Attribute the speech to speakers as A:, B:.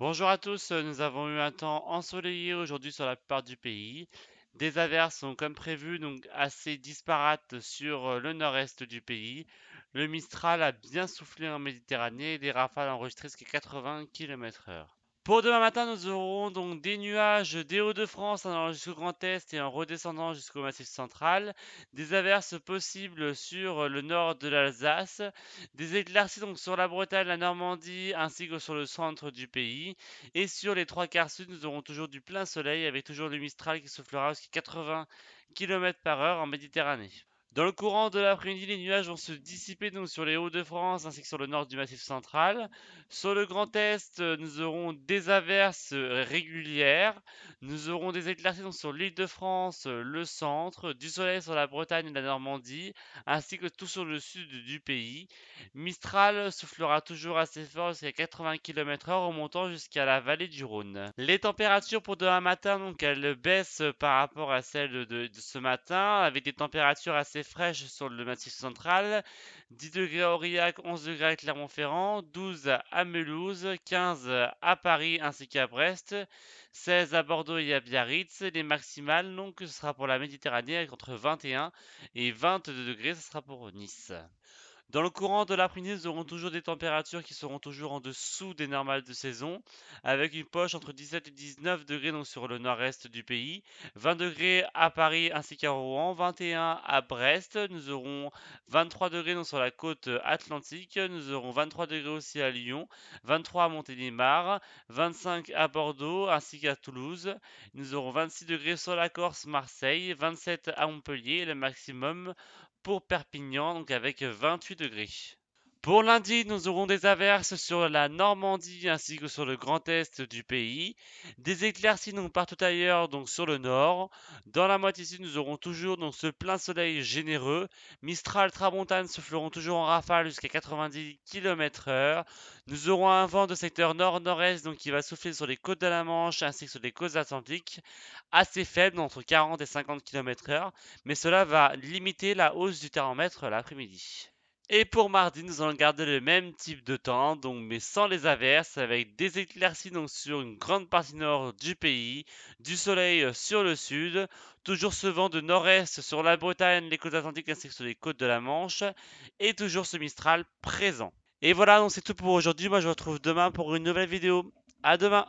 A: Bonjour à tous, nous avons eu un temps ensoleillé aujourd'hui sur la plupart du pays. Des averses sont comme prévu, donc assez disparates sur le nord-est du pays. Le Mistral a bien soufflé en Méditerranée et des rafales enregistrées jusqu'à 80 km/h. Pour demain matin, nous aurons donc des nuages des Hauts-de-France en allant jusqu'au Grand Est et en redescendant jusqu'au Massif central, des averses possibles sur le nord de l'Alsace, des éclaircies donc sur la Bretagne, la Normandie ainsi que sur le centre du pays. Et sur les trois quarts sud, nous aurons toujours du plein soleil avec toujours le Mistral qui soufflera jusqu'à 80 km/h en Méditerranée. Dans le courant de l'après-midi, les nuages vont se dissiper donc sur les Hauts-de-France ainsi que sur le nord du Massif central. Sur le Grand Est, nous aurons des averses régulières. Nous aurons des éclaircies donc sur l'Île-de-France, le centre, du soleil sur la Bretagne et la Normandie, ainsi que tout sur le sud du pays. Mistral soufflera toujours assez fort jusqu'à 80 km/h, remontant jusqu'à la vallée du Rhône. Les températures pour demain matin, donc elles baissent par rapport à celles de ce matin, avec des températures assez fraîches sur le massif central. 10 degrés à Aurillac, 11 degrés à Clermont-Ferrand, 12 à Mulhouse, 15 à Paris ainsi qu'à Brest, 16 à Bordeaux et à Biarritz. Les maximales, donc, ce sera pour la Méditerranée avec entre 21 et 22 degrés, ce sera pour Nice. Dans le courant de l'après-midi, nous aurons toujours des températures qui seront toujours en dessous des normales de saison, avec une poche entre 17 et 19 degrés donc sur le nord-est du pays, 20 degrés à Paris ainsi qu'à Rouen, 21 à Brest, nous aurons 23 degrés donc sur la côte atlantique, nous aurons 23 degrés aussi à Lyon, 23 à Montélimar, 25 à Bordeaux ainsi qu'à Toulouse, nous aurons 26 degrés sur la Corse, Marseille, 27 à Montpellier, le maximum pour Perpignan, donc avec 28 degrés. Pour lundi, nous aurons des averses sur la Normandie ainsi que sur le grand est du pays. Des éclaircies donc partout ailleurs, donc sur le nord. Dans la moitié sud, nous aurons toujours donc ce plein soleil généreux. Mistral, Tramontane souffleront toujours en rafale jusqu'à 90 km/h. Nous aurons un vent de secteur nord-nord-est donc qui va souffler sur les côtes de la Manche ainsi que sur les côtes atlantiques, assez faible entre 40 et 50 km/h, mais cela va limiter la hausse du thermomètre l'après-midi. Et pour mardi, nous allons garder le même type de temps, donc mais sans les averses, avec des éclaircies donc sur une grande partie nord du pays, du soleil sur le sud, toujours ce vent de nord-est sur la Bretagne, les côtes atlantiques ainsi que sur les côtes de la Manche, et toujours ce Mistral présent. Et voilà, donc c'est tout pour aujourd'hui. Moi, je vous retrouve demain pour une nouvelle vidéo. À demain!